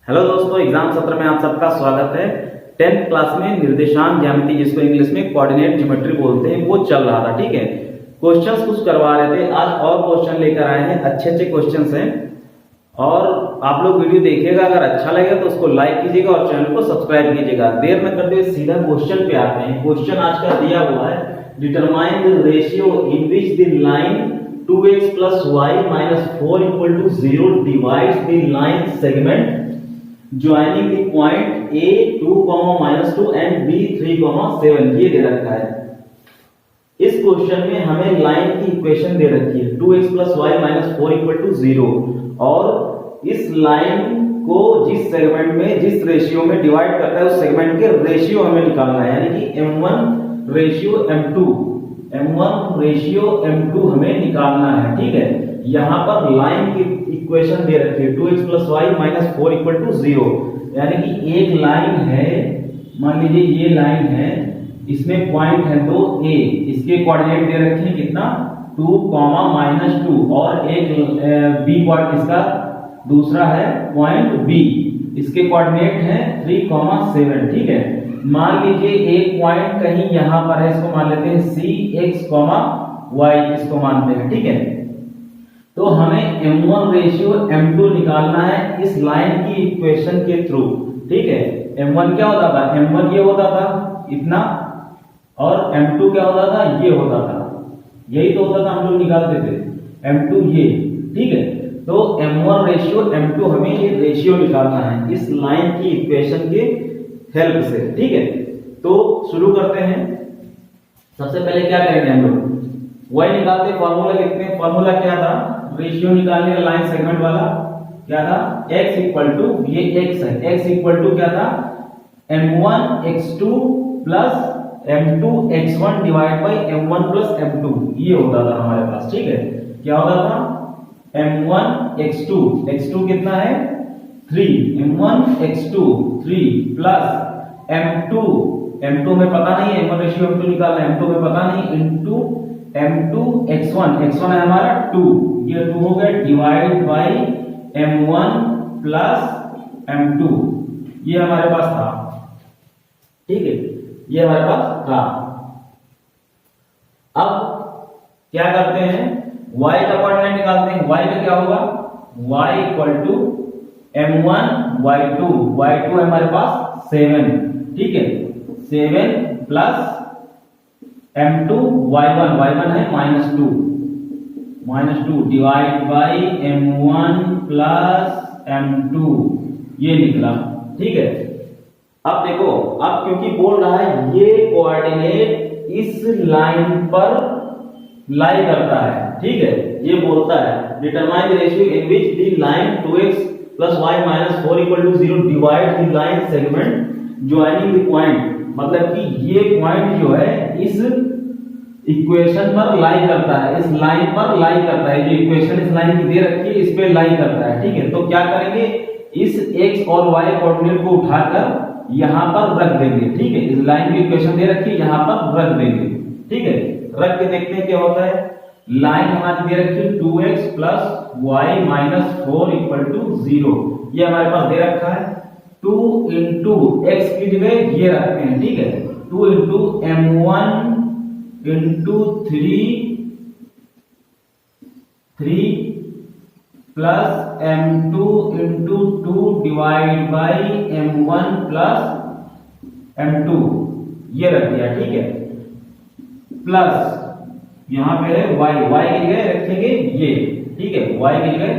Hello दोस्तों, exam सत्र में आप सबका स्वागत है। 10th क्लास में निर्देशांक ज्यामिति, जिसको इंग्लिश में कोऑर्डिनेट ज्योमेट्री बोलते हैं, वो चल रहा था। ठीक है, क्वेश्चंस कुछ करवा रहे थे। आज और क्वेश्चन लेकर आए हैं, अच्छे अच्छे क्वेश्चंस हैं और आप लोग वीडियो देखिएगा। अगर अच्छा लगे तो उसको लाइक कीजिएगा और चैनल को सब्सक्राइब कीजिएगा। देर न करते हुए सीधा क्वेश्चन पे आते हैं। क्वेश्चन आज का दिया हुआ है, determine the ratio in which the line 2x plus y minus 4 equal to 0 divides the line segment joining the point A 2, -2 and B 3, 7। ये दे रखा है। इस क्वेश्चन में हमें लाइन की इक्वेशन दे रखी है 2x plus y minus 4 equal to 0 और इस लाइन को जिस सेगमेंट में जिस रेशियो में डिवाइड करता है उस सेगमेंट के रेशियो हमें निकालना है, यानी कि m1 रेशियो m2 हमें निकालना है। ठीक है, यहां पर लाइन की इक्वेशन दे रखी है 2x plus y minus 4 equal to 0, यानी कि एक लाइन है, मान लीजिए ये लाइन है, इसमें पॉइंट है तो a, इसके कोऑर्डिनेट दे रखे हैं कितना 2, -2 और एक b पॉइंट, इसका दूसरा है पॉइंट b, इसके कोऑर्डिनेट है 3, 7। ठीक है, मान लीजिए एक पॉइंट कहीं यहां पर है, इसको मान लेते हैं c, x, y, इसको मानते हैं। ठीक है, तो हमें m1 रेशियो m2 निकालना है इस लाइन की इक्वेशन के थ्रू। ठीक है, m1 क्या होता था, m1 ये होता था इतना, और m2 क्या होता था, ये होता था, यही तो होता था, हम लोग निकालते थे m2 ये। ठीक है, तो m1 रेशियो m2 हमें ये रेशियो निकालना है इस लाइन की इक्वेशन के हेल्प से। ठीक है, तो शुरू करते हैं। सबसे पहले क्या करेंगे, हम लोग y निकालते हैं, फार्मूला लिखते हैं। फार्मूला क्या था, रेशियो निकालने का लाइन सेगमेंट वाला क्या था, x इक्वल टू, ये x है, x इक्वल टू क्या था m1 x2 plus m2 x1 divide by m1 plus m2, ये होता था हमारे पास। ठीक है, क्या होता था m1 x2 कितना है 3, m1 x2 3 प्लस m2 में पता नहीं है, m1 रेशियो m2 निकालना है, m2 में पता नहीं, इनटू m2 x1 है हमारा 2, ये 2 हो गया, divide by m1 plus m2, ये हमारे पास था। ठीक है, ये हमारे पास था। अब क्या करते हैं, y का कोऑर्डिनेट निकालते हैं। y का क्या होगा, y equal to m1 y2 है हमारे पास 7। ठीक है, 7 प्लस m2 y1 है -2 divide by m1 plus m2, ये निकला। ठीक है, अब देखो, अब क्योंकि बोल रहा है ये कोऑर्डिनेट इस लाइन पर लाई करता है। ठीक है, ये बोलता है determine the ratio in which the line 2x plus y minus 4 equal to 0 divide the line segment joining the point, मतलब कि ये पॉइंट जो है इस इक्वेशन पर लाई करता है, इस लाइन पर लाई करता है। जो इक्वेशन इस लाइन की दे रखी है इस पे लाई करता है। ठीक है, तो क्या करेंगे, इस x और y कोऑर्डिनेट को उठाकर यहां पर रख देंगे। ठीक है, इस लाइन की इक्वेशन दे रखी है, यहां पर रख देंगे। ठीक है, रख के देखते हैं क्या होता है। लाइन हमारी दे रखी है 2x plus y minus 4 equal to 0, ये हमारे पास दे रखा है। 2 into x की जगह ये रखते हैं। ठीक है, 2 into m1 into 3 plus m2 into 2 divide by m1 plus m2, ये रख दिया। ठीक है, प्लस यहां पे है y की जगह रखेंगे ये। ठीक है, y की जगह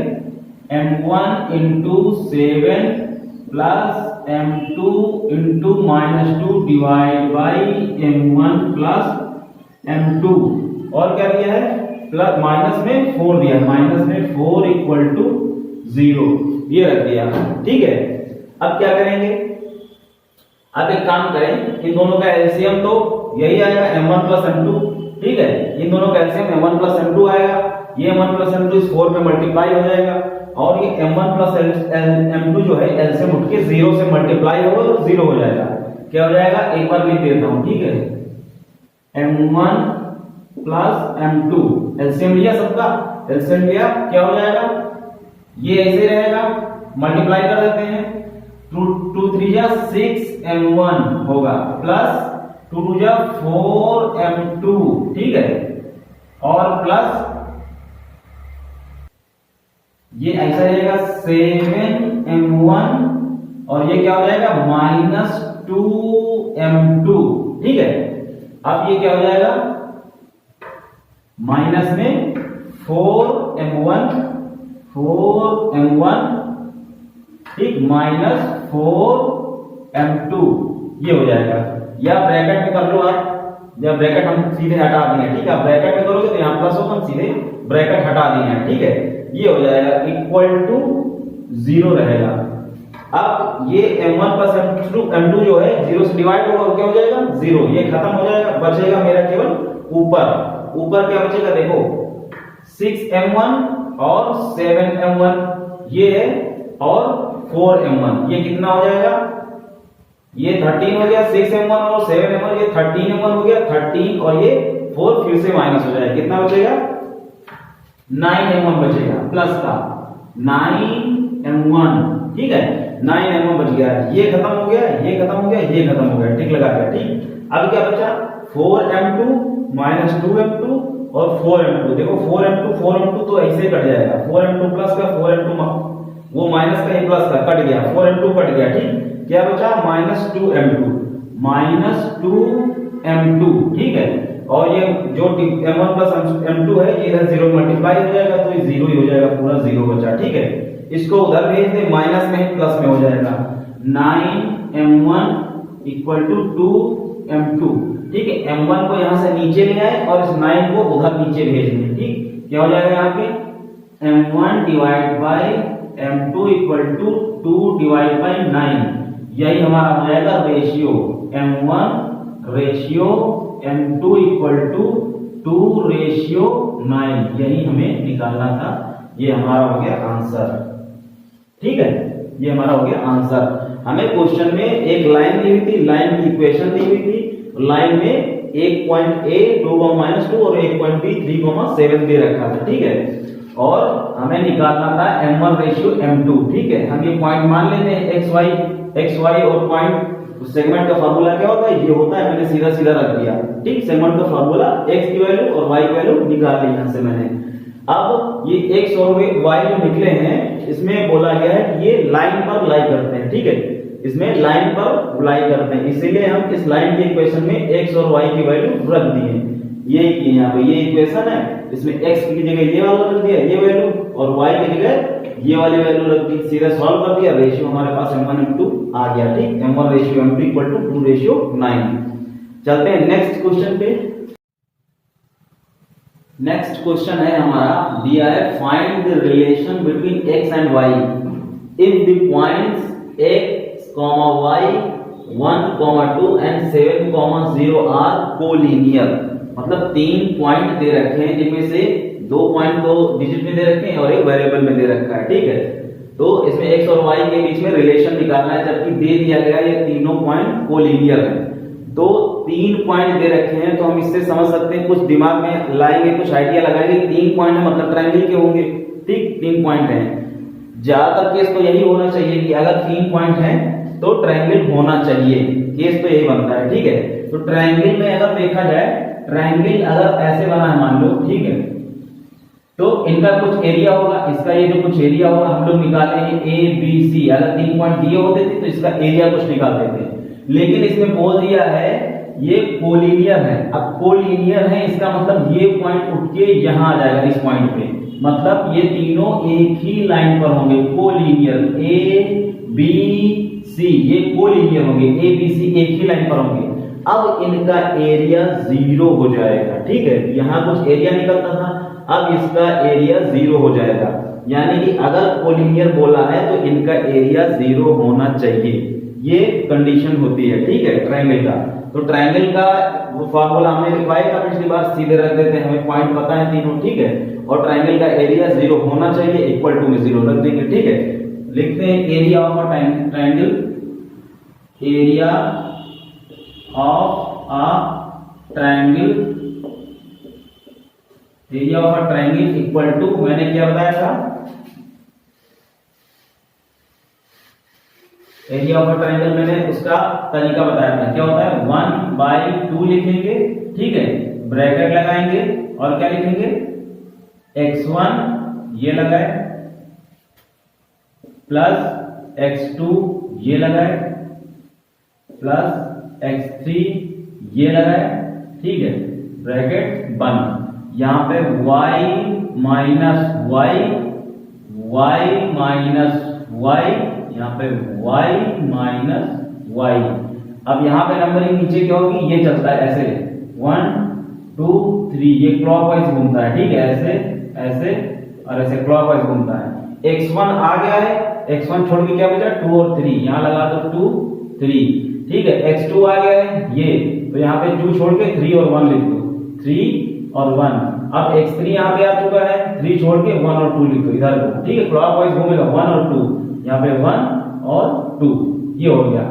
m1 into 7 plus m2 into -2 divide by m1 plus m2, और क्या दिया है, प्लस माइनस में 4 दिया, माइनस में 4 इक्वल टू 0, ये रख दिया। ठीक है, अब क्या करेंगे, अब एक काम करें, इन दोनों का एलसीएम तो यही आएगा m1 प्लस m2। ठीक है, इन दोनों का एलसीएम m1 प्लस m2 आएगा, ये m1 प्लस m2 इस 4 में मल्टीप्लाई हो जाएगा, और ये m1 प्लस m2 जो है एलसीएम उठ के 0 से मल्टीप्लाई होगा और 0 हो जाएगा। क्या हो जाएगा, एक बार लिख देता हूं। ठीक है, m1 प्लस m2, एलसीएम लिया सबका, एलसीएम लिया, क्या हो जाएगा, ये ऐसे रहेगा, मल्टीप्लाई कर देते हैं, टू थ्री जा 6m1 होगा प्लस 2 टू जा 4m2, ठीक है, और प्लस ये ऐसा रहेगा 7m1 और ये क्या हो जाएगा -2m2, ठीक है। अब ये क्या हो जाएगा माइनस में 4m1 ठीक -4m2 ये हो जाएगा। या ब्रैकेट में कर लो आप, या ब्रैकेट हम सीधे हटा दिए, ठीक है। ब्रैकेट में करोगे तो यहाँ प्लस होगा, हम सीधे ब्रैकेट हटा दिए हैं, ठीक है। ये हो जाएगा इक्वल टू 0 रहेगा। अब ये m1 प्लस m2 जो है 0 से डिवाइड होगा और क्या हो जाएगा 0, ये खत्म हो जाएगा। बचेगा मेरा केवल ऊपर क्या बचेगा देखो 6m1 और 7m1 ये है और 4m1, ये कितना हो जाएगा, ये 13 हो गया। 6m1 और 7m1 ये 13m1 हो गया, 13 और ये 4 फिर से माइनस हो जाएगा, कितना बचेगा 9m1 बचेगा प्लस का 9m1, ठीक है। 9m1 बच गया, ये खत्म हो गया, ये खत्म हो गया, ये खत्म हो गया, ठीक लगा गया, ठीक। अब क्या बचा 4m2 -2m2 और 4m2। देखो 4m2 तो ऐसे कट जाएगा, 4m2 प्लस का 4m2 वो माइनस का ये प्लस का कट गया, 4m2 कट गया, ठीक। क्या बचा -2m2, ठीक है। और ये जो m1 प्लस m2 है ये इधर 0 मल्टीप्लाई हो जाएगा तो ये 0 ही हो जाएगा, पूरा 0 बचा, ठीक है। इसको उधर भेज दे, माइनस में ही प्लस में हो जाएगा 9m1 = 2m2, ठीक है। m1 को यहां से नीचे ले आए और इस 9 को उधर नीचे भेज दें, ठीक। क्या हो जाएगा यहाँ पे m1 divide by m2 = 2 divide by 9, यही हमारा हो जाएगा रेशियो m1 रेशियो m2 = 2:9, यही हमें निकालना था। ये हमारा हो गया आंसर, ठीक है। ये हमारा हो गया आंसर। हमें क्वेश्चन में एक लाइन दी हुई थी, लाइन की इक्वेशन दी हुई थी, लाइन में एक पॉइंट A 2, -2 और एक पॉइंट B 3, 7 दे रखा था, ठीक है। और हमें निकालना था m1 रेशियो m2, ठीक है। हम ये पॉइंट मान लेते हैं xy और पॉइंट सेगमेंट का फार्मूला क्या होता है, ये होता है, मैंने सीधा सीधा रख दिया, ठीक। सेगमेंट का फार्मूला x की वैल्यू और y की वैल्यू निकाल ली यहां से मैंने। अब ये x और y जो निकले हैं इसमें बोला गया है कि ये लाइन पर लाई करते हैं, ठीक है। इसमें लाइन पर लाई करते हैं, इसीलिए हम इस लाइन के इक्वेशन में x और y की वैल्यू रख दी है। ये की यहाँ पे ये इक्वेशन है, इसमें x की जगह ये वाला रख दिया ये वैल्यू और y की जगह ये वाली वैल्यू रख दी, सीधा सॉल्व कर दिया, रेशियो हमारे पास m1 m2 आ गया, ठीक। m1 ratio m2 = 2:9। चलते हैं नेक्स्ट क्वेश्चन पे। नेक्स्ट क्वेश्चन है हमारा, दिया है find the relation between x and y if the points x, y 1, 2 and 7, 0 are collinear. मतलब 3 पॉइंट दे रखे हैं जिनमें से 2 पॉइंट तो डिजिट में दे रखे हैं और एक वेरिएबल में दे रखा है, ठीक है। तो इसमें x और y के बीच में रिलेशन निकालना है, जबकि दे दिया गया ये तीनों पॉइंट कोलिनियर है। तो 3 पॉइंट दे रखे हैं तो हम इससे समझ सकते हैं, कुछ दिमाग में लाएंगे, कुछ आइडिया लगाएंगे। 3 पॉइंट है मतलब ट्रायंगल के होंगे, ठीक। 3 पॉइंट हैं, ज्यादातर केस तो यही होना चाहिए कि अगर 3 पॉइंट हैं तो ट्रायंगल होना चाहिए, केस तो यही बनता है, ठीक है। तो ट्रायंगल में अगर देखा जाए, ट्रायंगल अगर ऐसे बना है मान लो, ठीक है, तो इनका कुछ एरिया होगा, इसका ये जो कुछ एरिया होगा हम लोग निकाले हैं ABC। अगर 3 पॉइंट दिए होते थे तो इसका एरिया कुछ निकालते थे, लेकिन इसमें बोल दिया है ये कोलिनियर है। अब कोलिनियर है इसका मतलब ये पॉइंट उठ के यहां आ जाएगा इस पॉइंट पे, मतलब ये तीनों एक ही लाइन पर होंगे, कोलिनियर ABC, ये कोलिनियर होंगे, ABC एक ही लाइन पर होंगे। अब इनका एरिया 0 हो जाएगा, ठीक है। यहां कुछ एरिया निकलता था, अब इसका एरिया 0 हो जाएगा, यानी कि अगर कोलिनियर बोला है तो इनका एरिया 0 होना चाहिए, ये कंडीशन होती है, ठीक है, ट्रायंगल का। तो ट्रायंगल का वो फार्मूला हमने लिखवाया था पिछली बार, सीधे रख देते हैं, हमें पॉइंट पता है तीनों, ठीक है। और ट्रायंगल का एरिया 0 होना चाहिए, इक्वल टू में 0 रख देंगे, ठीक है। लिखते हैं area of a triangle, area of a triangle, area of a triangle equal to, मैंने क्या बताया था, एरिया ऑफ अ ट्रायंगल मैंने उसका तरीका बताया था, क्या होता है 1/2 लिखेंगे, ठीक है, ब्रैकेट लगाएंगे और क्या लिखेंगे x1 ये लगाए प्लस x2 ये लगाए प्लस x3 ये लगाए, ठीक है, ब्रैकेट बंद। यहां पे y माइनस y, यहाँ पे y माइनस y। अब यहाँ पे नंबरिंग नीचे क्या होगी, ये चलता है ऐसे 1 2 3, ये क्लॉकवाइज घूमता है, ठीक है, ऐसे ऐसे और ऐसे क्लॉकवाइज घूमता है। x1 आ गया है, x1 छोड़ के क्या बचा 2 और 3, यहाँ लगा दो 2 3, ठीक है, x2 आ गया है ये, तो यहाँ पे 2 छोड़ के 3 और 1 लिख दो, 3 और 1। अब x3 यहाँ पे आ चुका है, 3 छोड़ के 1 और 2 लिख दो इधर को, ठीक है, क्लॉकवाइज घूमेगा 1 और 2, यहाँ पे 1 और 2, ये हो गया,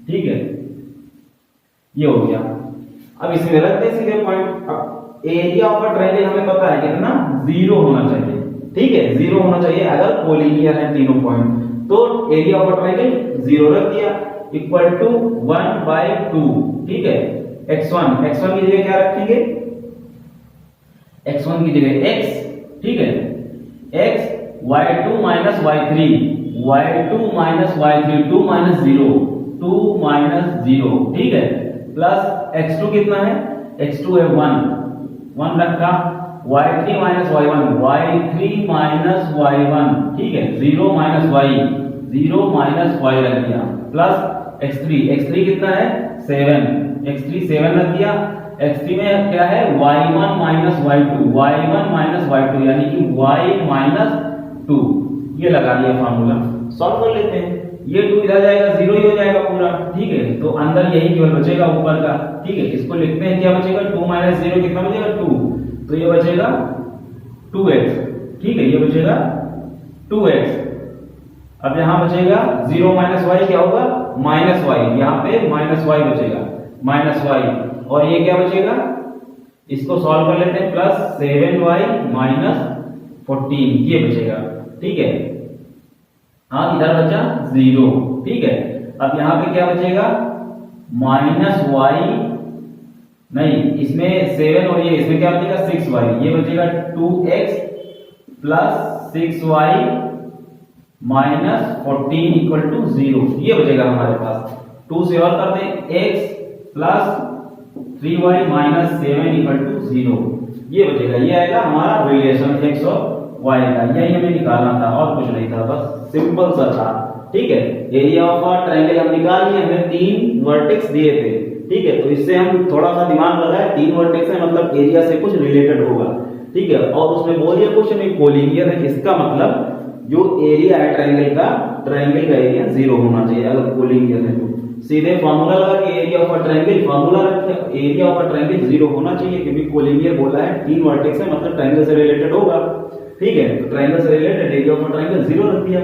ठीक है, ये हो गया। अब इसमें रखते हैं सीधे पॉइंट। अब एरिया ऑफ अ ट्रायंगल हमें पता है कितना 0 होना चाहिए, ठीक है, 0 होना चाहिए अगर कोलिनियर है तीनों पॉइंट, तो एरिया ऑफ अ ट्रायंगल 0 रख दिया, इक्वल टू 1/2, ठीक है। x1 की जगह क्या रखेंगे, x1 की जगह x, ठीक है, x y2 minus y3, 2 minus 0, ठीक है, प्लस x2 कितना है, x2 है 1 रखा, y3 माइनस y1, ठीक है, 0 माइनस y रख दिया, प्लस x3 कितना है 7 रख दिया। x3 में क्या है y1 माइनस y2, यानी कि y माइनस 2, ये लगा दिया फार्मूला। सॉल्व कर लेते हैं, ये 2 इधर जाएगा 0 ही हो जाएगा पूरा, ठीक है, तो अंदर यही केवल बचेगा ऊपर का, ठीक है, इसको लिखते हैं, क्या बचेगा 2 माइनस 0 कितना बचेगा 2, तो ये बचेगा 2x, ठीक है, ये बचेगा 2x। अब यहां बचेगा 0 माइनस y क्या होगा माइनस y, यहां पे माइनस y बचेगा, माइनस y, और ये क्या बचेगा, इसको सॉल्व कर लेते हैं, प्लस 7y माइनस 14, ये बचेगा, ठीक है। हाँ, इधर बचा 0, ठीक है। अब यहां पे क्या बचेगा माइनस y, नहीं, इसमें 7 और ये इसमें क्या बचेगा 6y, ये बचेगा 2x plus 6y minus 14 equal to 0, ये बचेगा हमारे पास। 2 से और कर दें, x plus 3y minus 7 equal to 0, ये बचेगा, ये आएगा हमारा रिलेशन x और y का, यही हमें निकालना था और कुछ नहीं था, बस सिंपल सा था, ठीक है। एरिया ऑफ अ ट्रायंगल हम निकाल लिए, हमें 3 वर्टेक्स दिए थे, ठीक है, तो इससे हम थोड़ा सा दिमाग लगाए, 3 वर्टेक्स है मतलब एरिया से कुछ रिलेटेड होगा, ठीक है, और उसमें बोलिए क्वेश्चन में कोलिनियर है, इसका मतलब जो एरिया है ट्रायंगल का एरिया 0 होना चाहिए अगर कोलिनियर है तो। सीधे फार्मूला लगा कि area of a triangle, formula रखा एरिया ऑफ अ ट्रायंगल 0 होना चाहिए, क्योंकि कोलिनियर बोला है, 3 वर्टेक्स है मतलब ट्रायंगल से रिलेटेड होगा, ठीक है, तो ट्रायंगल से related area of a triangle 0 रख दिया,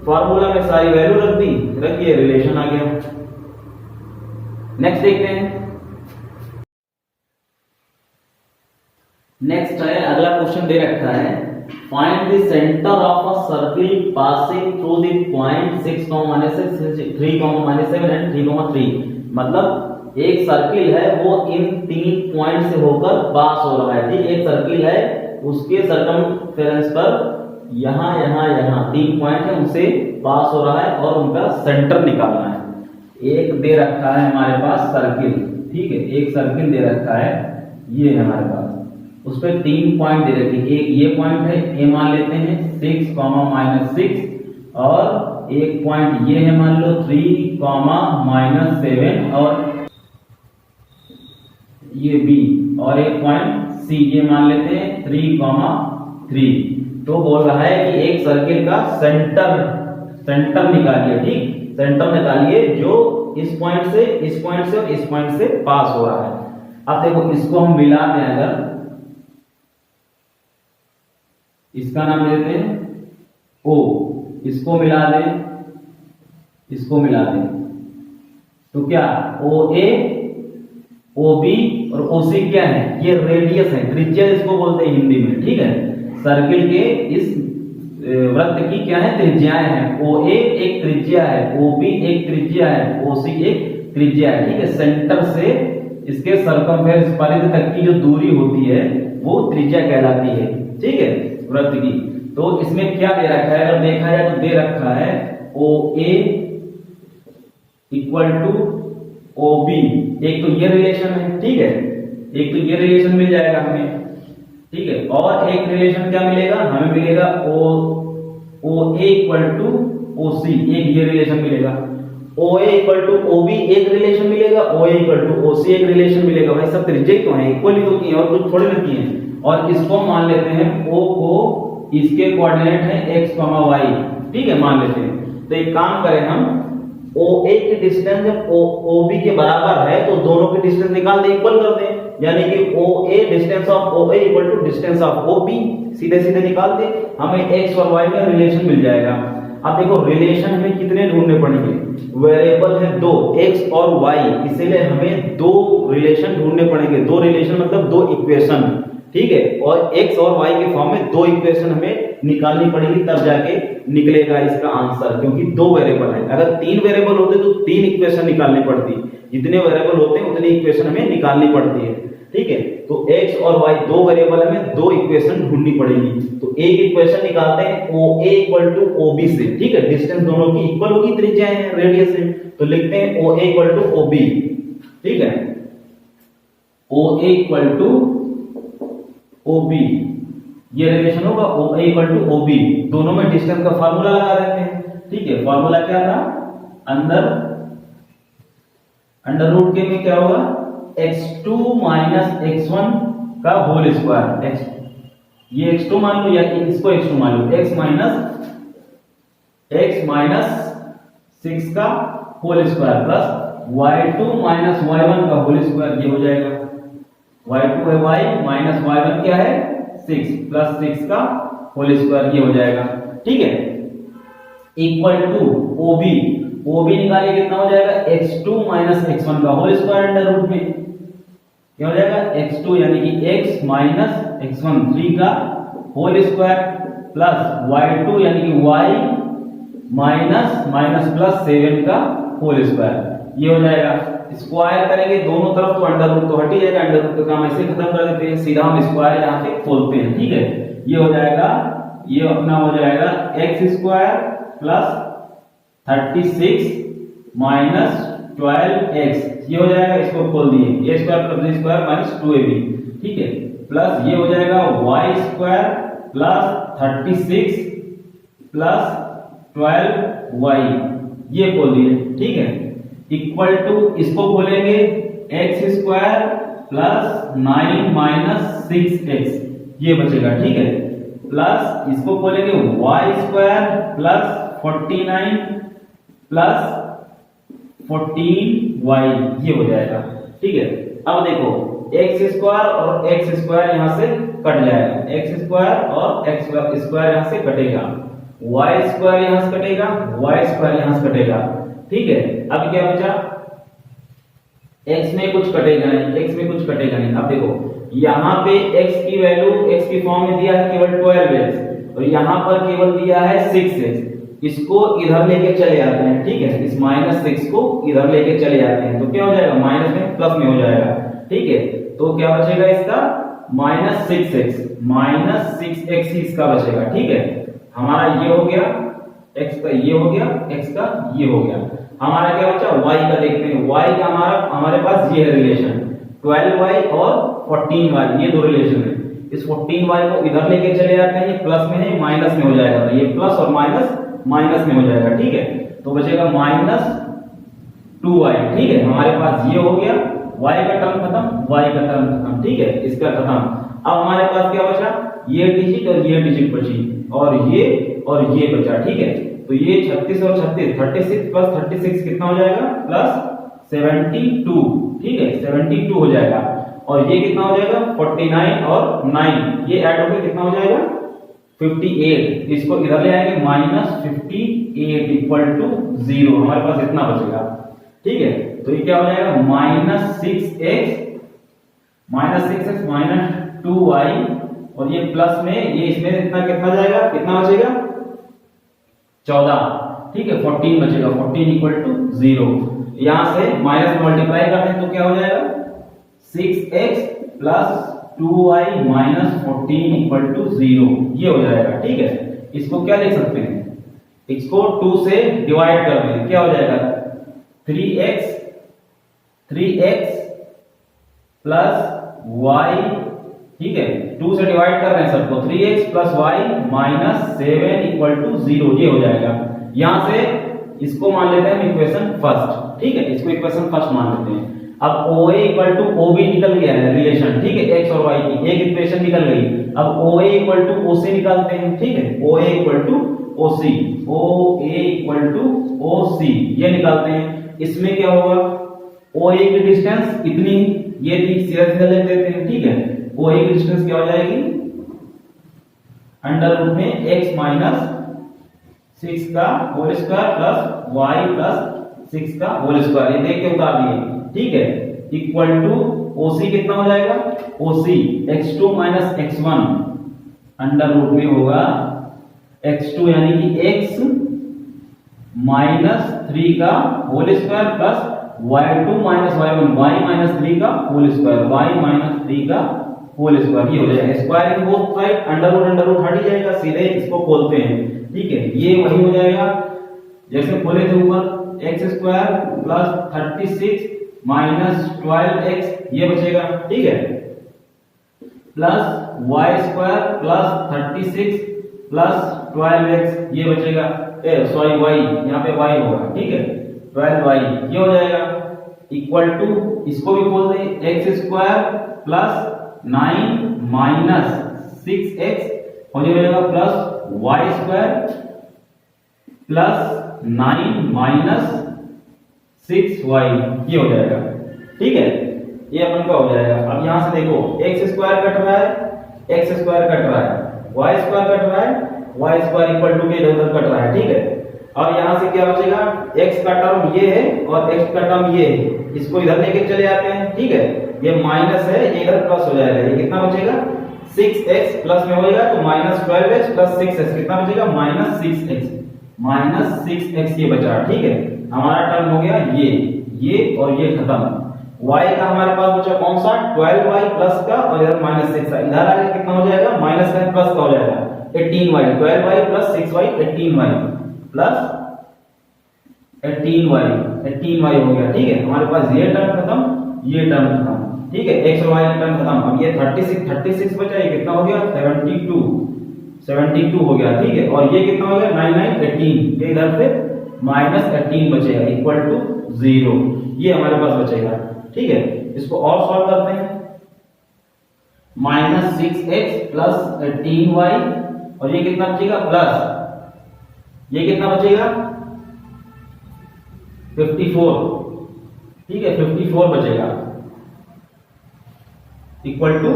फार्मूला में सारी वैल्यू रख दिए, रिलेशन आ गया। नेक्स्ट देखते हैं, नेक्स्ट है अगला क्वेश्चन दे रखा है, find the centre of a circle passing through the point 6, 3, 7 and 3, 3, मतलब एक सर्किल है वो इन 3 पॉइंट से होकर पास हो रहा है, ठीक, एक सर्किल है उसके सरकमफेरेंस पर यहाँ 3 पॉइंट है उनसे पास हो रहा है और उनका सेंटर निकालना है। एक दे रखा है हमारे पास सर्किल, ठीक है, एक सर्किल दे रखा है, ये है हमारे पास, उस पर 3 पॉइंट दे रखे, एक ये पॉइंट है ए मान लेते हैं 6, -6, और एक पॉइंट ये है मान लो 3, -7, और ये बी, और एक पॉइंट सी ये मान लेते हैं 3, 3। तो बोल रहा है कि एक सर्किल का सेंटर निकालिए, ठीक, सेंटर निकालिए जो इस पॉइंट से और इस पॉइंट से पास हो रहा है। अब देखो इसको हम मिला दें, अगर इसका नाम देते हैं O, इसको मिला दें, तो क्या OA, OB और OC क्या है, ये रेडियस है, त्रिज्या इसको बोलते हैं हिंदी में, ठीक है, सर्किल के इस वृत्त की क्या है, त्रिज्याएं हैं। ओ ए एक त्रिज्या है, ओ बी एक त्रिज्या है, ओ सी एक त्रिज्या है, ठीक है। सेंटर से इसके सरकमफेरेंस परिधि तक की जो दूरी होती है वो त्रिज्या कहलाती है, ठीक है, वृत्त की। तो इसमें क्या दे रखा है, अगर देखा जाए तो दे रखा है ओ A equal two O B, एक तो ये रिलेशन है, ठीक है, एक तो ये रिलेशन मिल जाएगा हमें, ठीक है, और एक रिलेशन क्या मिलेगा हमें, मिलेगा ओ ए इक्वल टू ओ सी, एक ये रिलेशन मिलेगा। ओ A equal two O B एक रिलेशन मिलेगा, ओ ए इक्वल टू ओ सी एक रिलेशन मिलेगा। भाई सब त्रिज्या तो है, इक्वल ही तो किए और कुछ थोड़े ना किए। और इसको मान लेते हैं ओ को, इसके कोऑर्डिनेट है x, y, ठीक है, मान लेते हैं। तो एक काम करें हम, ओ ए की डिस्टेंस जब ओ बी के बराबर है तो दोनों की डिस्टेंस निकाल दे, इक्वल कर दें, यानी कि O A distance of O A equal to distance of O B, सीधे सीधे निकाल दे, हमें x और y का रिलेशन मिल जाएगा। अब देखो रिलेशन हमें कितने ढूंढने पड़ेंगे, वेरिएबल है दो, x और y, इसीलिए हमें दो रिलेशन ढूंढने पड़ेंगे। दो रिलेशन मतलब दो इक्वेशन, ठीक है, और x और y के फॉर्म में दो इक्वेशन हमें निकालनी पड़ेगी, तब जाके निकलेगा इसका आंसर, क्योंकि दो वेरिएबल है। अगर तीन वेरिएबल होते तो तीन इक्वेशन निकालनी पड़ती, जितने वेरिएबल होते हैं उतनी इक्वेशन हमें निकालनी पड़ती है, ठीक है। तो x और y दो वेरिएबल हमें दो इक्वेशन ढूंढनी पड़ेगी। तो एक इक्वेशन निकालते हैं ओ A equal two O B से, ठीक है, डिस्टेंस दोनों की इक्वल होगी, त्रिज्याएं हैं, रेडियस है, तो लिखते हैं ओ A equal two O B, ठीक है, ओ A equal two O B, ये रिलेशन होगा ओ A equal two O B. दोनों में डिस्टेंस का फार्मूला लगा देते हैं, ठीक है। फार्मूला क्या था, अंडर रूट के में क्या होगा, x2 माइनस x1 का होल स्क्वायर, ये x2 मान लो या इसको x2 मान लो, x माइनस 6 का whole square plus y2 minus y1 का होल स्क्वायर, ये हो जाएगा y2 है y माइनस y1 क्या है 6 प्लस 6 का होल स्क्वायर, ये हो जाएगा, ठीक है, इक्वल टू OB निकालिए कितना हो जाएगा, x2 माइनस x1 का होल स्क्वायर अंडर रूट में क्या हो जाएगा, x2 यानी कि x माइनस x1 3 का होल स्क्वायर प्लस y2 यानी कि y माइनस प्लस 7 का होल स्क्वायर, ये हो जाएगा। स्क्वायर करेंगे दोनों तरफ तो अंडर रूट तो हट ही जाएगा, अंडर रूट का काम ऐसे खत्म कर देते हैं, सीधा हम स्क्वायर यहां पे खोलते हैं, ठीक है। ये हो जाएगा, ये अपना हो जाएगा x square plus 36 minus 12x, ये हो जाएगा, इसको खोल दिए, a square plus b square minus 2ab, ठीक है, प्लस ये हो जाएगा y square plus 36 plus 12y, ये खोल दिए, ठीक है, इक्वल टू इसको खोलेंगे x square plus 9 minus 6x, ये बचेगा, ठीक है, प्लस इसको खोलेंगे y square plus 49 plus 14y, ये हो जाएगा, ठीक है। अब देखो x स्क्वायर और x स्क्वायर यहां से कट जाएगा, x स्क्वायर और x स्क्वायर यहां से कटेगा, y स्क्वायर यहां से कटेगा, y स्क्वायर यहां से कटेगा, ठीक है। अब क्या बचा, x में कुछ कटेगा नहीं, x में कुछ कटेगा नहीं। अब देखो यहाँ पे x की वैल्यू x की फॉर्म में दिया है केवल 12x और यहाँ पर केवल दिया है 6x, इसको इधर लेके चले जाते हैं, ठीक है, इस -6 को इधर लेके चले जाते हैं, तो क्या हो जाएगा, माइनस में प्लस में हो जाएगा, ठीक है। तो क्या बचेगा इसका, -6x ही इसका बचेगा, ठीक है। हमारा ये हो गया x का, ये हो गया x का, ये हो गया। हमारा क्या बचा, y का देखते हैं, y का हमारे पास ये है रिलेशन 12y और 14y, ये दो रिलेशन है। इस 14y को इधर लेके चले जाते हैं, ये प्लस में है, माइनस में हो जाएगा, तो ये प्लस और माइनस में हो जाएगा, ठीक है। तो बचेगा -2y, ठीक है, हमारे पास ये हो गया, y का टर्म खत्म, y का टर्म खत्म, ठीक है, इसका खत्म। अब हमारे पास क्या बचा, ये डिजिट और ये डिजिट बची, और ये बचा, ठीक है। तो ये 36 और 36 प्लस 36 कितना हो जाएगा, प्लस 72, ठीक है, 72 हो जाएगा, और ये कितना हो जाएगा, 49 और 9 ये ऐड होकर कितना हो जाएगा, 58, इसको इधर ले आएंगे, -58 इक्वल टू 0, हमारे पास इतना बचेगा, ठीक है। तो ये क्या हो जाएगा, -6x -2y, और ये प्लस में ये इसमें इतना कितना जाएगा, कितना बचेगा 14, ठीक है, 14 बचेगा, 14 इक्वल टू 0। यहां से माइनस मल्टीप्लाई करते हैं तो क्या हो जाएगा 6x plus 2y minus 14 equal to 0, ये हो जाएगा, ठीक है। इसको क्या लिख सकते हैं, इसको 2 से डिवाइड कर दें, क्या हो जाएगा 3x प्लस y, ठीक है, 2 से डिवाइड कर रहे हैं सबको, 3x plus y minus 7 equal to 0, ये हो जाएगा। यहां से इसको मान लेते हैं इक्वेशन फर्स्ट, ठीक है, इसको इक्वेशन फर्स्ट मान लेते हैं। अब OA इक्वल टू OB निकल गया है रिलेशन, ठीक है, x और y की एक इक्वेशन निकल गई। अब OA इक्वल टू OC निकालते हैं, ठीक है, OA equal to OC, OA equal to OC ये निकालते हैं। इसमें क्या होगा, OA की डिस्टेंस इतनी, ये थी, सीधा लिख देते हैं, ठीक है। OA की डिस्टेंस क्या हो जाएगी अंडर रूट में x माइनस 6 का whole square plus y plus 6 का होल स्क्वायर, ये देख के उतार दिए, ठीक है, इक्वल टू OC कितना हो जाएगा, OC x2 minus x1 under root में होगा x2 यानी कि x माइनस 3 का whole square plus y2 minus y1 y minus 3 का होल स्क्वायर, y माइनस 3 का होल स्क्वायर, ये हो जाएगा। Square in both side under root हट जाएगा, सीधे इसको खोलते हैं, ठीक है, ये वही हो जाएगा जैसे खोले थे ऊपर, x square plus 36 minus 12x ये बचेगा, ठीक है, plus y square plus 36 plus 12x ये बचेगा, सॉरी y, यहाँ पे y होगा, ठीक है, 12y ये हो जाएगा, इक्वल टू इसको भी खोल दें, x square plus 9 minus 6x हो जाएगा plus y square plus 9 minus 6y ये हो जाएगा, ठीक है, ये अपन का हो जाएगा। अब यहां से देखो x स्क्वायर कट रहा है, x स्क्वायर कट रहा है, y स्क्वायर कट रहा है, y स्क्वायर इक्वल टू के इधर उधर कट रहा है, ठीक है। और यहां से क्या बचेगा, x का टर्म ये है और x का टर्म ये है, इसको इधर लेके चले जाते हैं, ठीक है, ये माइनस है, ये इधर प्लस हो जाएगा, ये कितना बचेगा 6x प्लस में होएगा तो माइनस 12x प्लस 6x कितना बचेगा माइनस 6x ये बचा, ठीक है। हमारा टर्म हो गया ये और ये खत्म। y का हमारे पास बचा कौन सा 12y प्लस का और इधर माइनस 6 इधर आ गया, कितना हो जाएगा माइनस का प्लस का हो जाएगा 18y, 12y plus 6y 18y plus 18y हो गया, ठीक है। हमारे पास ये टर्म खत्म, ये टर्म खत्म, ठीक है, x और y का टर्म खत्म। अब ये 36 बचा, ये कितना हो गया 72 हो गया, ठीक है, और ये कितना हो गया 18 ये इधर से माइनस 18 बचेगा इक्वल टू 0, ये हमारे पास बचेगा, ठीक है। इसको और सॉल्व करते हैं, माइनस 6x प्लस 18y और ये कितना बचेगा प्लस ये कितना बचेगा 54, ठीक है, 54 बचेगा इक्वल टू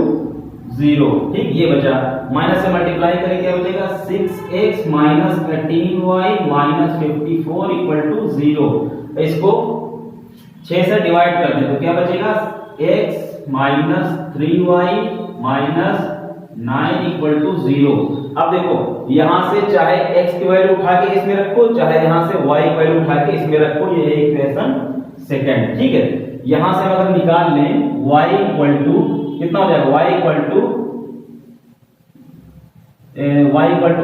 0, ठीक, ये बचा। माइनस से मल्टीप्लाई करें क्या बचेगा 6x minus 18y minus 54 equal to 0। इसको 6 से डिवाइड कर दें तो क्या बचेगा x minus 3y minus 9 equal to 0। अब देखो यहां से चाहे x की वैल्यू उठा के इसमें रखो, चाहे यहां से y की वैल्यू उठा के इसमें रखो, ये इक्वेशन सेकंड, ठीक है। यहां से अगर निकाल लें y इक्वल टू कितना हो जाएगा y इक्वल टू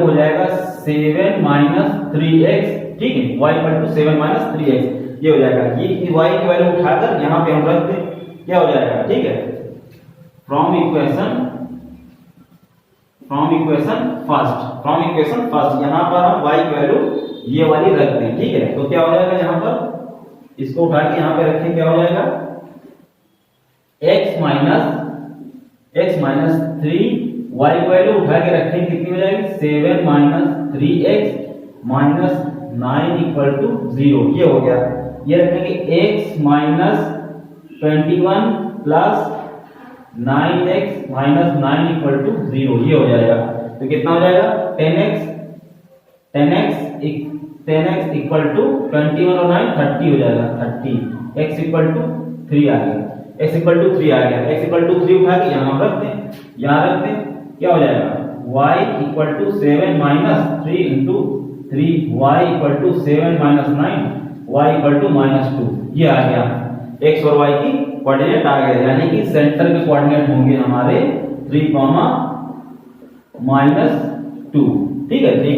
हो जाएगा 7 माइनस 3x, ठीक है, y equal to 7 minus 3x ये हो जाएगा। ये y की वैल्यू उठाकर यहां पे हम रख दें, क्या हो जाएगा, ठीक है, फ्रॉम इक्वेशन फर्स्ट यहां पर हम y की वैल्यू ये वाली रख दें, ठीक है। तो क्या हो जाएगा, यहां पर इसको उठा के यहां पे रखें, क्या हो जाएगा x माइनस 3 y की वैल्यू उठा के रखें, कितनी हो जाएगी 7 minus 3x minus 9 equal to 0, ये हो गया। ये रखेंगे x minus 21 plus 9x minus 9 equal to 0, ये हो जाएगा। तो कितना हो जाएगा 10x इक्वल टू 21 और 9 30 हो जाएगा, 30 x इक्वल टू 3 आ गया, x इक्वल टू 3 आ गया, x इक्वल टू 3 उठा के यहां रख दें, यहां रख दें, क्या हो जाएगा y equal to 7 minus 3 into 3y equal to 7 minus 9 y equal to -2। ये आ गया x और y की कोऑर्डिनेट आ गए, यानी कि सेंटर के कोऑर्डिनेट होंगे हमारे 3, -2। ठीक है, 3,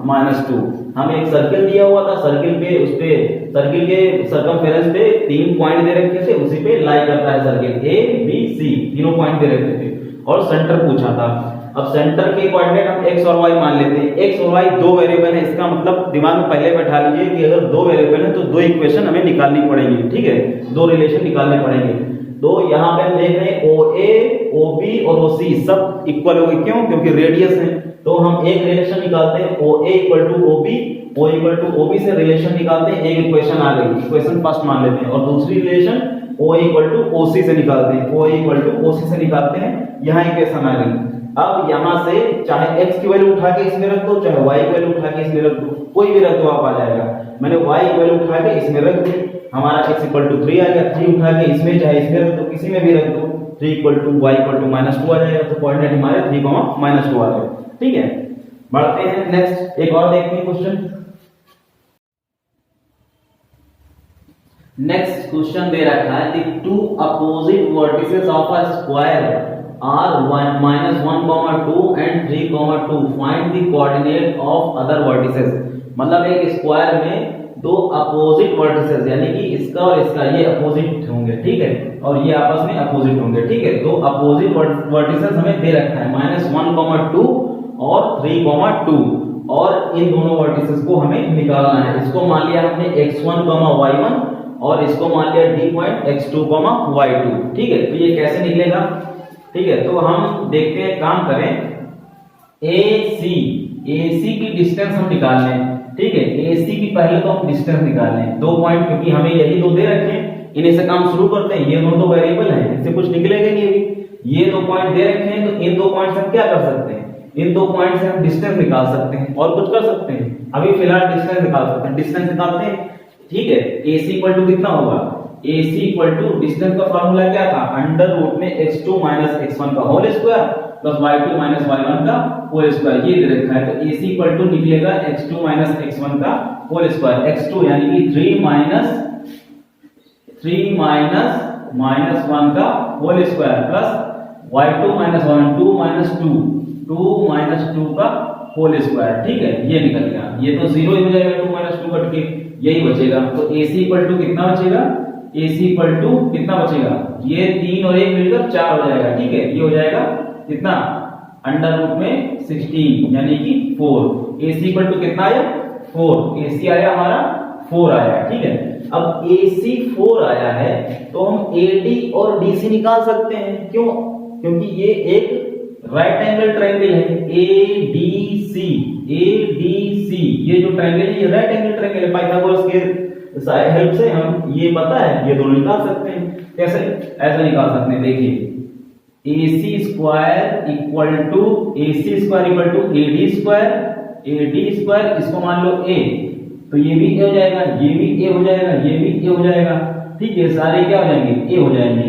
-2। हमें एक सर्किल दिया हुआ था, सर्किल पे उस पे सर्किल के सर्कमफेरेंस पे 3 पॉइंट दे रखे थे, उसी पे लाई करता है सर्किल A B C, तीनों पॉइंट दे रखे थे और सेंटर पूछा था। अब सेंटर के कोऑर्डिनेट हम x और y मान लेते हैं। x और y दो वेरिएबल है, इसका मतलब दिमाग में पहले बैठा लीजिए कि अगर दो वेरिएबल है तो दो इक्वेशन हमें निकालनी पड़ेगी। ठीक है, दो रिलेशन निकालने पड़ेंगे। तो यहाँ पे हम देख रहे हैं OA, OB और OC सब इक्वल हो गए। क्यों? क्योंकि रेडियस है। तो हम एक रिलेशन निकालते हैं, OA equal to OB, O equal to OB से रिलेशन निकालते हैं। एक इक्वेशन आ गई, इक्वेशन फर्स्ट मान लेते हैं, और दूसरी relation OA equal to OC से निकालते हैं। OA इक्वल टू OC से निकालते हैं, यहाँ इक्वेशन आ गई। अब यहाँ से चाहे x की वैल्यू उठा के इसमें रख दो, चाहे y की वैल्यू उठा के इसमें रख दो, कोई भी रख दो आप आ जाएगा। मैंने y की वैल्यू उठा के इसमें रख दी, हमारा x इक्वल टू 3 आ गया। 3 उठा के इसमें चाहे इसमें रख दो, किसी में भी रख दो, 3 equal to y equal to -2 आ जाएगा। तो कोऑर्डिनेट हमारे 3, -2 आ गए। ठीक है, बढ़ते हैं नेक्स्ट, एक और देखते हैं क्वेश्चन। नेक्स्ट क्वेश्चन दे रखा है the two opposite vertices of a square are 1, -1, 2 and 3, 2 find the coordinate of other vertices। मतलब एक स्क्वायर में दो अपोजिट वर्टिसेस, यानी कि इसका और इसका ये अपोजिट होंगे। ठीक है, और ये आपस में अपोजिट होंगे। ठीक है, दो अपोजिट वर्टिसेस हमें दे रखा है, -1, 2 और 3, 2, और इन दोनों वर्टिसेस को हमें निकालना है। इसको मान लिया हमने x1, y1 और इसको मान लिया D पॉइंट x2, y2। ठीक है, तो ये कैसे निकलेगा? ठीक है, तो हम देखते हैं, काम करें। AC की डिस्टेंस हम निकाल लें। ठीक है, AC की पहले तो हम डिस्टेंस निकाल लें, दो पॉइंट, क्योंकि हमें यही दो दे रखे हैं, इन्हीं से काम शुरू करते हैं। ये दोनों तो वेरिएबल हैं, इससे कुछ निकलेगा नहीं अभी। ये दो पॉइंट दे रखे हैं, तो इन दो पॉइंट से हम क्या कर सकते हैं? इन दो पॉइंट से हम डिस्टेंस निकाल सकते हैं और कुछ कर सकते हैं। अभी फिलहाल डिस्टेंस निकाल सकते हैं, डिस्टेंस निकालते हैं। ठीक है, AC इक्वल टू कितना होगा? AC इक्वल टू डिस्टेंस का फार्मूला क्या था? अंडर रूट में x2 x1 का whole square plus y2 y1 का होल स्क्वायर। ये दे रखा है, तो AC इक्वल टू निकलेगा x2 x1 का होल स्क्वायर। x2 यानी कि 3 माइनस 1 का होल स्क्वायर प्लस y2 1 2 2 का होल स्क्वायर। ठीक है, ये निकल गया। ये तो 0 ही हो जाएगा, 2 2 कट के यही बचेगा। तो AC इक्वल टू कितना बचेगा? AC इक्वल टू कितना बचेगा? ये 3 और 1 मिलकर 4 हो जाएगा। ठीक है, ये हो जाएगा कितना? अंडर रूट में 16 यानी कि 4। AC इक्वल टू कितना आया? 4। AC आया हमारा 4 आया। ठीक है, अब AC 4 आया है तो हम AD और DC निकाल सकते हैं। क्यों? क्योंकि ये एक राइट एंगल ट्रायंगल है। ADC ये जो ट्रायंगल है ये राइट एंगल ट्रायंगल है। पाइथागोरस के हेल्प से हम ये पता है, ये दोनों निकाल सकते हैं। कैसे? ऐसे निकाल सकते हैं, देखिए AC square equal to AD square, इसको मान लो A, तो ये भी A हो जाएगा, ये भी A हो जाएगा, ये भी A हो जाएगा। ठीक है, सारे क्या हो जाएंगे? A हो जाएंगे,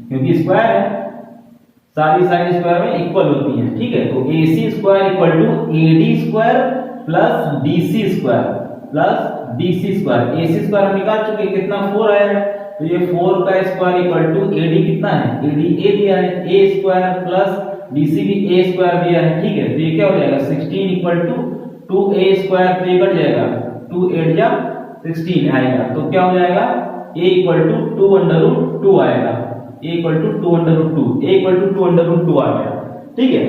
क्योंकि स्क्वायर है, सारी साइड स्क्वायर में इक्वल होती हैं। ठीक है, तो AC square equal to AD square plus DC square plus DC square. AC square हम निकाल चुके, कितना? 4 आया है, तो ये 4 का स्क्वायर इक्वल टू AD कितना है? AD A दिया है, A स्क्वायर प्लस DC भी A स्क्वायर दिया है। ठीक है, तो ये क्या हो जाएगा? 16 इक्वल टू 2A स्क्वायर, तो ये कट जाएगा, 2 8 जा 16 आएगा। तो क्या हो जाएगा? A equal to 2 under root 2 आएगा। A equal to 2 under root 2, A equal to 2 under root 2 आ गया। ठीक है,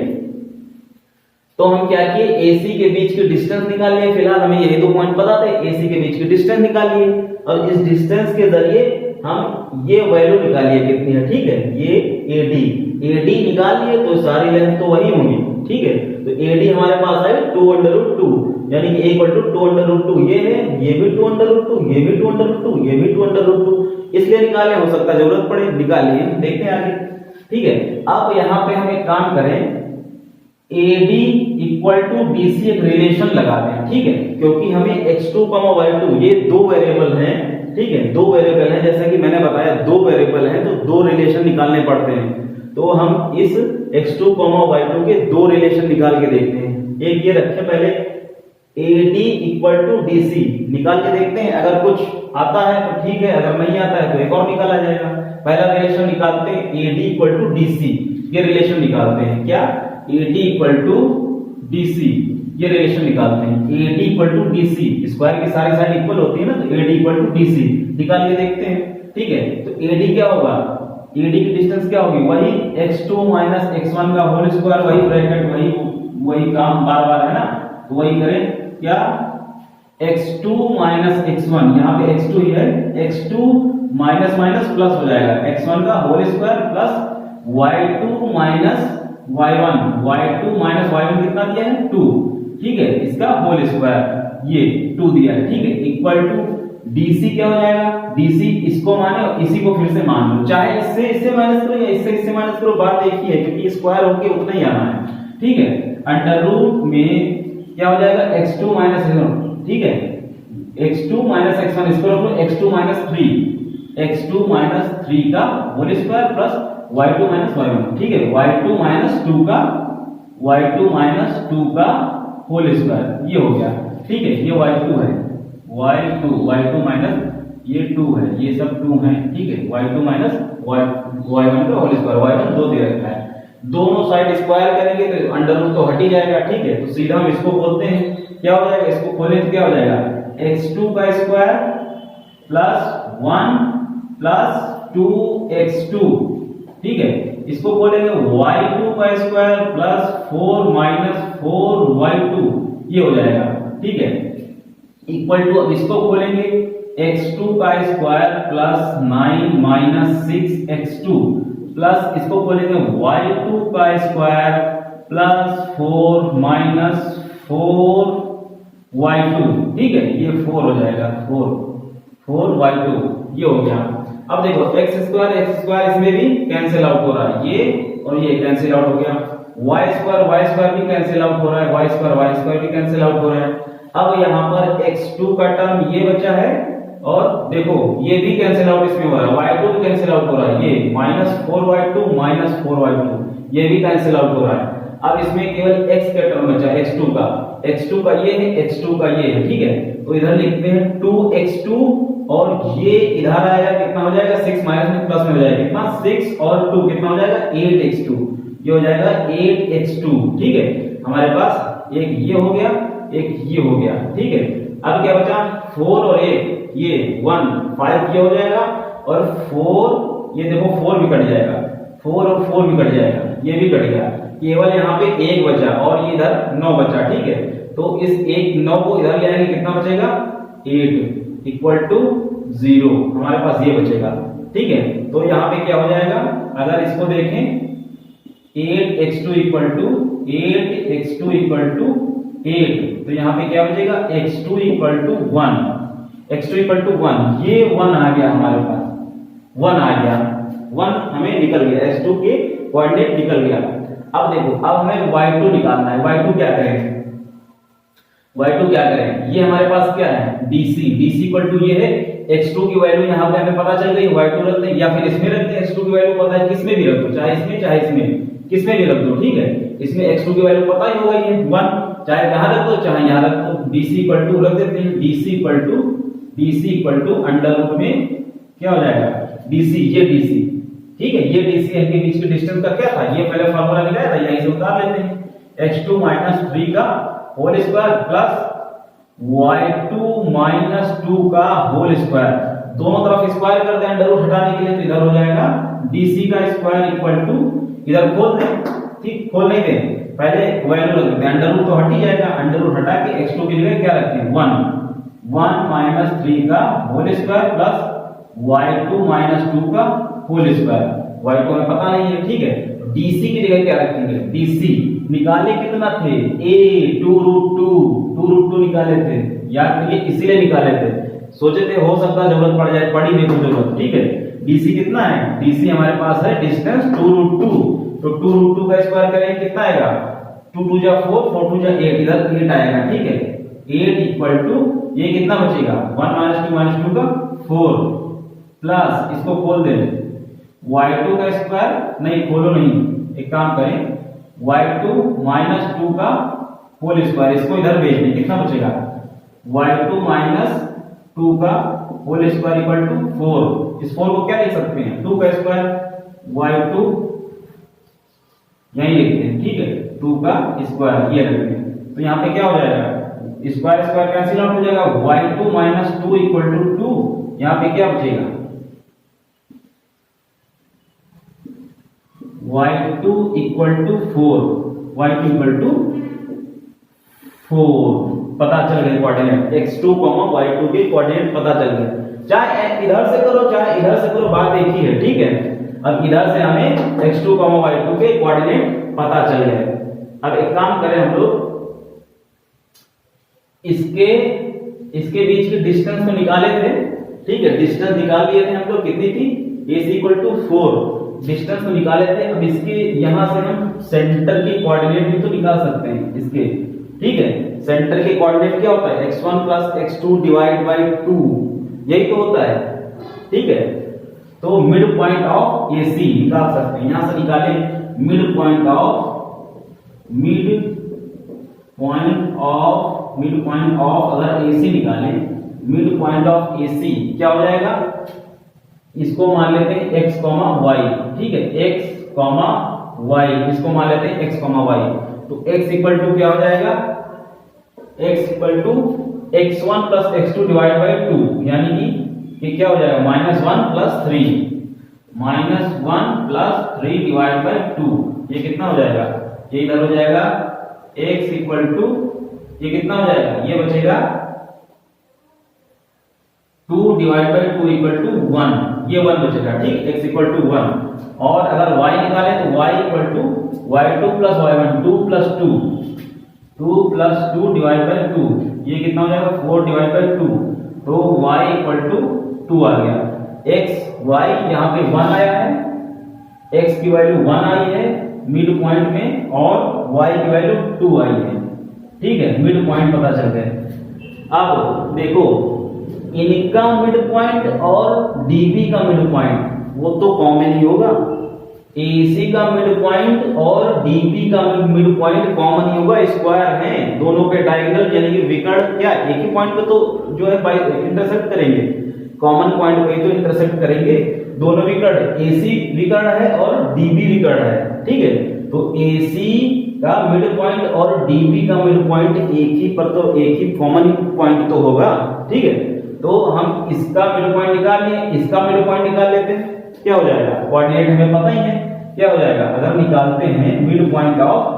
तो हम क्या किए? AC के बीच की डिस्टेंस निकाल लिए। फिलहाल हमें यही दो पॉइंट पता थे, AC के बीच की डिस्टेंस निकालिए और इस डिस्टेंस के जरिए हम ये वैल्यू निकालिए कितनी है। ठीक है, ये AD निकाल लिए तो सारी लेंथ तो वही होंगी। ठीक है, तो AD हमारे पास है 2 अंडर रूट 2, यानी कि A equal to 2 under root 2, ये है, ये भी 2 अंडर रूट 2, ये भी 2 अंडर रूट 2, ये भी 2 अंडर रूट 2, इसलिए निकालने हो सकता है जरूरत पड़े, निकालिए, देखते हैं आगे। ठीक है, अब यहाँ पे हम एक काम करें, AD इक्वल टू DC एक रिलेशन लगा दें। ठीक है, क्योंकि हमें x2, y2 ये दो वेरिएबल हैं। ठीक है, दो वेरिएबल हैं, जैसा कि मैंने बताया दो वेरिएबल हैं तो दो रिलेशन निकालने पड़ते हैं। तो हम इस x2, y2 के दो रिलेशन निकाल के देखते हैं। एक ये रखें पहले, AD इक्वल टू DC निकाल के देखते हैं, अगर कुछ आता है तो ठीक है, अगर नहीं आता है तो एक और निकाला जाएगा। पहला रिलेशन निकालते हैं AD इक्वल टू DC, ये रिलेशन निकालते हैं क्या, AD इक्वल टू DC, ये रिलेशन निकालते हैं। AD equal to DC, square की सारी साइड इक्वल होती है ना, तो AD इक्वल टू DC निकाल के देखते हैं, ठीक है। तो AD क्या होगा, AD की डिस्टेंस क्या होगी, वही x2 माइनस x1 का होल स्क्वायर, वही ब्रैकेट, वही काम बार बार है ना, तो वही करें क्या, x2 माइनस x1, यहाँ पे x2 ही है, x2 माइनस माइनस प्लस हो जाएगा, x1 का whole square plus y2 minus y1, y2 minus y1 कितना दिया है 2, ठीक है, इसका होल स्क्वायर ये 2 दिया है, ठीक है, इक्वल टू DC क्या हो जाएगा, DC इसको माने और इसी को फिर से मान लो, चाहे इससे माइनस करो या इससे माइनस करो, बात एक ही है, क्योंकि स्क्वायर होके उतना ही आना है, ठीक है। अंडर रूट में क्या हो जाएगा, x2 माइनस x1, ठीक है, x2 माइनस x1, इसको रख लो x2 माइनस 3, x2 माइनस 3 का whole square plus y2 minus y1, ठीक है, y2 माइनस 2 का होल स्क्वायर, ये हो गया, ठीक है, ये y2 है, y2 माइनस ये 2 है, ये सब 2 हैं, ठीक है, y2 माइनस y1 का होल स्क्वायर, y1 2 दे रखा है, दोनों साइड स्क्वायर करेंगे तो अंडर रूट तो हट ही जाएगा, ठीक है, तो सीधा हम इसको बोलते हैं, क्या हो जाएगा, इसको खोलें तो क्या हो जाएगा, x2 का स्क्वायर प्लस 1 प्लस 2x2, ठीक है, इसको बोलेंगे y2 का स्क्वायर प्लस 4 माइनस 4y2, ये हो जाएगा, ठीक है, इक्वल टू, अब इसको खोलेंगे x2 का square plus 9 minus 6x2 plus इसको बोलेंगे y2 का स्क्वायर प्लस 4 माइनस 4y2, ठीक है, ये 4 हो जाएगा, 4y2, ये हो गया। अब देखो x स्क्वायर इसमें भी कैंसिल आउट हो रहा है, ये और ये कैंसिल आउट हो गया, y स्क्वायर भी कैंसिल आउट हो रहा है, y स्क्वायर भी कैंसिल आउट हो रहा है। अब यहाँ पर x2 का टर्म ये बचा है, और देखो ये भी कैंसिल आउट इसमें हो रहा है, y2 भी कैंसिल आउट हो रहा है, ये माइनस 4y2 ये भी कैंसिल आउट हो रहा है। अब इसमें केवल x का टर्म बचा है, x2 का ये है, x2 का ये है, ठीक है, तो इधर लिखते हैं 2x2, और ये इधर आएगा, कितना हो जाएगा, 6 माइनस में प्लस में हो जाएगा, कितना 6 और 2 कितना हो जाएगा, 8x2, ये हो जाएगा 8x2, ठीक है, हमारे पास एक ये हो गया, एक ये हो गया, ठीक है। अब क्या बचा, 4 और 1, ये 1 5 ये हो जाएगा, और 4 ये देखो 4 भी कट जाएगा, 4 और 4 भी कट जाएगा, ये भी कट गया, केवल यहाँ पे 1 बचा, और ये इधर 9 बचा, ठीक है, तो इस 9 को इधर ले आएंगे, कितना बचेगा, 8 इक्वल टू 0, हमारे पास ये बचेगा, ठीक है। तो यहाँ पे क्या हो जाएगा, अगर इसको देखें 8x2 इक्वल टू 8, तो यहाँ पे क्या बचेगा, x2 इक्वल टू 1, ये 1 आ गया हमारे पास, 1 आ गया, 1 हमें निकल गया, x2 के कोऑर्डिनेट निकल गया। अब देखो, अब हमें y2 निकालना है, y2 क्या करें, ये हमारे पास क्या है, DC इक्वल टू ये है, x2 की वैल्यू यहाँ पे हमें पता चल गई, y2 रखते हैं, या फिर इसमें रखते हैं, x2 की वैल्यू पता है, किसमें भी रख दो, चाहे इसमें किसमें भी रख दो, ठीक है, इसमें x2 की वैल्यू पता ही होगा, ये 1, चाहे यहाँ रख दो चाहे यहाँ रख दो, DC इक्वल टू रख देते हैं, DC equal to under root में क्या हो जाएगा, ये DC, ठीक है, ये DC इनके बीच की डिस्टेंस का क्या था, ये पहले फार्मूला निकाला था, यहीं से उतार लेते हैं, x2 माइनस 3 का whole square plus y2 minus 2 का होल स्क्वायर, दोनों तरफ स्क्वायर कर दें अंडर रूट हटाने के लिए, तो इधर हो जाएगा DC का स्क्वायर इक्वल टू, इधर खोल दें, ठीक, खोल नहीं दें, पहले वैल्यू रख देते हैं, अंडर रूट तो हट ही जाएगा, अंडर रूट हटा के x2 की जगह क्या रखते हैं, 1 माइनस 3 का whole square plus y2 minus 2 का होल स्क्वायर, y2 हमें पता नहीं है, ठीक है, DC की जगह क्या रखेंगे, DC निकाले कितना थे, a 2√2 निकाले थे, याद करिए, इसीलिए निकाले थे, सोचे थे हो सकता जरूरत पड़ जाए, पड़ी देखो जरूरत, ठीक है। DC कितना है, DC हमारे पास है डिस्टेंस 2√2, तो 2√2 का स्क्वायर करेंगे कितना आएगा, 2 2 जा 4, 4 2 जा 8, इधर 8 आएगा, ठीक है, 8 इक्वल टू ये कितना बचेगा, 1 माइनस 2 का 4 प्लस इसको खोल दे, y2 का स्क्वायर, नहीं खोलो नहीं, एक काम करें, y2 माइनस 2 का होल स्क्वायर, इसको इधर भेज दें, कितना बचेगा y2 माइनस 2 का होल स्क्वायर इक्वल टू 4। इस 4 को क्या लिख सकते हैं 2 का स्क्वायर, y2 यही लिखते हैं, ठीक है 2 का स्क्वायर ये रखते हैं। तो यहाँ पे क्या हो जाएगा स्क्वायर स्क्वायर कैंसिल आउट हो जाएगा, y2 माइनस 2 इक्वल टू 2। यहाँ पे क्या बचेगा y2 equal to 4, y2 equal to 4 पता चल गया कोऑर्डिनेट, x2, y2 के कोऑर्डिनेट पता चल गया। चाहे इधर से करो चाहे इधर से करो, बात एक ही है, ठीक है। अब इधर से हमें x2, y2 के कोऑर्डिनेट पता चल गए। अब एक काम करें हम लोग, इसके बीच की डिस्टेंस को निकाले थे, ठीक है डिस्टेंस निकाल लिए थे हम लोग, कितनी थी AC इक्वल टू 4, डिस्टेंस को निकाले थे। अब इसके यहां से हम सेंटर की कोऑर्डिनेट भी तो निकाल सकते हैं इसके, ठीक है। सेंटर के कोऑर्डिनेट क्या होता है x1 plus x2 divide by 2, यही तो होता है, ठीक है। तो मिड पॉइंट ऑफ AC निकाल सकते हैं, यहां से निकालें मिड पॉइंट ऑफ अगर AC निकालें, मिड पॉइंट ऑफ AC क्या हो जाएगा, इसको मान लेते हैं x, y, ठीक है x, y, इसको मान लेते हैं x, y। तो x इक्वल टू क्या हो जाएगा, x equal to x1 plus x2 divide by 2, यानी कि क्या हो जाएगा -1 प्लस 3 डिवाइड बाई 2। ये कितना हो जाएगा, ये इधर हो जाएगा x इक्वल टू, ये कितना हो जाएगा, ये बचेगा 2 डिवाइड बाई 2 इक्वल टू 1, ये 1 बचेगा, ठीक x इक्वल टू 1। और अगर y निकाले तो y equal to y2 plus y1, 2 plus 2 divide by 2, ये कितना हो जाएगा 4 डिवाइड बाई 2। तो y इक्वल टू 2 आ गया, x y यहाँ पे 1 आया है, x की वैल्यू 1 आई है मिड पॉइंट में, और y की वैल्यू 2 आई है, ठीक है मिड पॉइंट पता चल गया। अब देखो इनका मिड पॉइंट और DB का मिड पॉइंट वो तो कॉमन ही होगा, AC का मिड पॉइंट और DB का मिड पॉइंट कॉमन ही होगा, स्क्वायर है दोनों के डायगोनल, यानी कि विकर्ण क्या एक ही पॉइंट पे तो जो है इंटरसेक्ट करेंगे, कॉमन पॉइंट पे तो इंटरसेक्ट करेंगे। दोनों विकर्ण AC विकर्ण है और DB विकर्ण है, ठीक है। तो AC का मिड पॉइंट और DB का मिड पॉइंट एक ही पर तो एक ही कॉमन पॉइंट तो होगा, ठीक है। तो हम इसका मिड पॉइंट निकाल लिए, इसका मिड पॉइंट निकाल लेते हैं, क्या हो जाएगा कोऑर्डिनेट हमें पता ही है, क्या हो जाएगा अगर निकालते हैं mid point of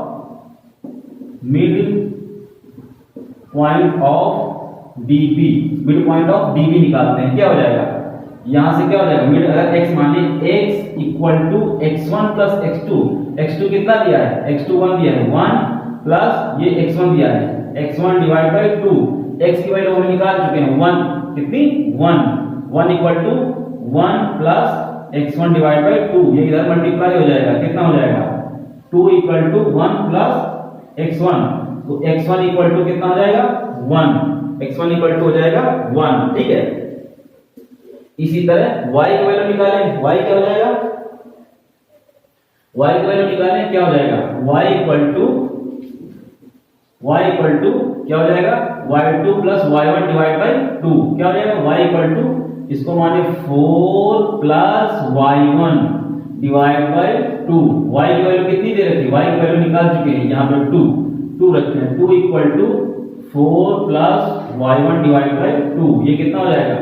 DB, mid point of DB निकालते हैं, क्या हो जाएगा यहां से क्या हो जाएगा मिड, अगर x मान लीजिए x equal to x1 plus x2 कितना दिया है x2 1 दिया है, 1 प्लस ये x1 दिया है, x1 डिवाइड बाई 2, x की वैल्यू हम निकाल चुके हैं 1, कितनी 1 equal to 1 plus x1 divide by 2, ये इधर मल्टीप्लाई हो जाएगा, कितना हो जाएगा 2 इक्वल टू 1 प्लस x1, तो x1 इक्वल टू कितना हो जाएगा 1, x1 इक्वल टू हो जाएगा 1, ठीक है। इसी तरह y की वैल्यू निकालें, y क्या हो जाएगा, y की वैल्यू निकालें क्या हो जाएगा y इक्वल टू क्या हो जाएगा y2 plus y1 divide by 2, क्या हो जाएगा y इक्वल टू, इसको माने 4 plus y1 divide by 2, y की वैल्यू कितनी दे रखी, y की वैल्यू निकाल चुके हैं, यहाँ पे 2 रखते हैं, 2 equal to 4 plus y1 divide by 2, ये कितना हो जाएगा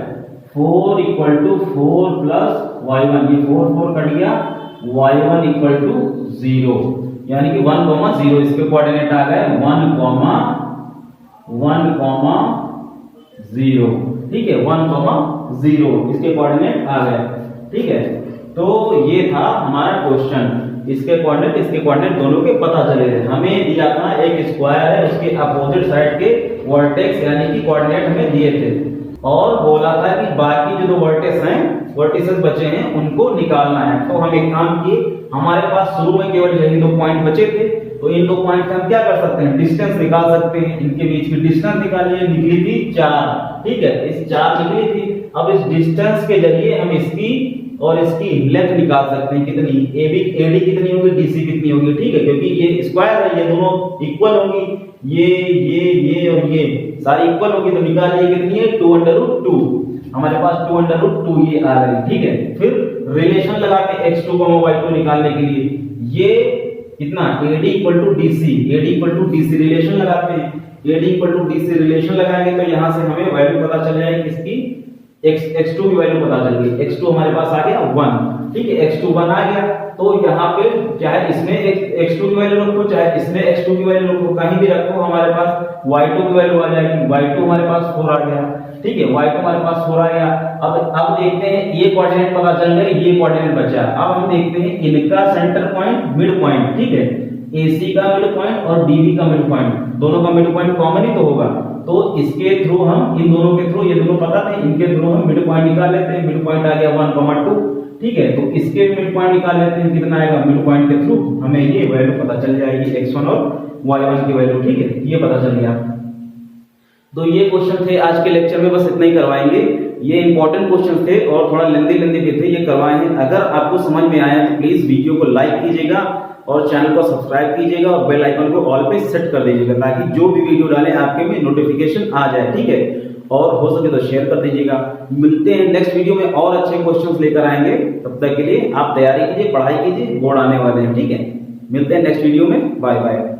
4 इक्वल टू 4 प्लस y1, ये 4 कट गया, y1 इक्वल टू 0, यानी कि 1, 0 इसके कोऑर्डिनेट आ गए 1, 0, ठीक है 1, 0 इसके कोऑर्डिनेट आ गए, ठीक है। तो ये था हमारा क्वेश्चन, इसके कोऑर्डिनेट दोनों के पता चले थे। हमें दिया था एक स्क्वायर है, उसके अपोजिट साइड के वर्टेक्स यानी कि कोऑर्डिनेट हमें दिए थे, और बोला था कि बाकी जो दो वर्टिसेस बचे हैं उनको निकालना है। तो हम एक काम किए, हमारे पास शुरू में केवल यही 2 पॉइंट बचे थे, तो इन 2 पॉइंट से हम क्या कर सकते हैं डिस्टेंस निकाल सकते हैं, इनके बीच की डिस्टेंस निकालिए, निकली थी 4, ठीक है इस 4 निकली थी। अब इस डिस्टेंस के जरिए हम इसकी और इसकी लेंथ निकाल सकते हैं कितनी, एडी कितनी होगी, डीसी कितनी होगी, ठीक है, क्योंकि ये स्क्वायर है, ये दोनों इक्वल होंगी, ये और ये सारी इक्वल होगी, तो निकालिए कितनी है 2√2, हमारे पास 2√2 ये आ रही है, ठीक है। फिर रिलेशन लगाते हैं x2, y2 निकालने के लिए, ये कितना AD equal to DC relation लगाते हैं, AD equal to DC relation लगाएंगे तो यहां से हमें वैल्यू पता चल जाएगी किसकी, x2 की वैल्यू पता चल गई, x2 हमारे पास आ गया 1, ठीक है, x2 1 आ गया, तो यहाँ पे चाहे इसमें x2 की वैल्यू रखो, चाहे इसमें x2 की वैल्यू रखो, कहीं भी रखो, हमारे पास y2 की वैल्यू आ जाएगी, y2 हमारे पास 4 आ गया, ठीक है, y2 हमारे पास 4 आ गया। अब देखते हैं ये कोऑर्डिनेट पता चल गए, ये कोऑर्डिनेट बचा, अब हम देखते हैं इनका सेंटर पॉइंट, मिड पॉइंट, ठीक है, AC का मिड पॉइंट और DB का मिड पॉइंट, दोनों का मिड पॉइंट कॉमन ही तो होगा, तो इसके थ्रू हम इन दोनों के थ्रू, ये दोनों पता थे, इनके थ्रू हम मिड पॉइंट निकाल लेते हैं, मिड पॉइंट आ गया 1, 2, ठीक है, तो इसके मिड पॉइंट निकाल लेते हैं, कितना आएगा, मिड पॉइंट के थ्रू हमें ये वैल्यू पता चल जाएगी x1 और y1 की वैल्यू, ठीक है, ये पता चल गया। तो ये क्वेश्चन थे आज के लेक्चर में, बस इतना ही करवाएंगे, ये इंपॉर्टेंट क्वेश्चन थे और थोड़ा लेंदी भी थे, ये करवाए हैं। अगर आपको समझ में आया तो प्लीज वीडियो को लाइक कीजिएगा और चैनल को सब्सक्राइब कीजिएगा और बेल आइकन को ऑल पे सेट कर दीजिएगा, ताकि जो भी वीडियो डालें आपके में नोटिफिकेशन आ जाए, ठीक है, और हो सके तो शेयर कर दीजिएगा। मिलते हैं नेक्स्ट वीडियो में, और अच्छे क्वेश्चंस लेकर आएंगे, तब तक के लिए आप तैयारी कीजिए, पढ़ाई कीजिए, बोर्ड आने वाले हैं, ठीक है, मिलते हैं नेक्स्ट वीडियो में, बाय बाय।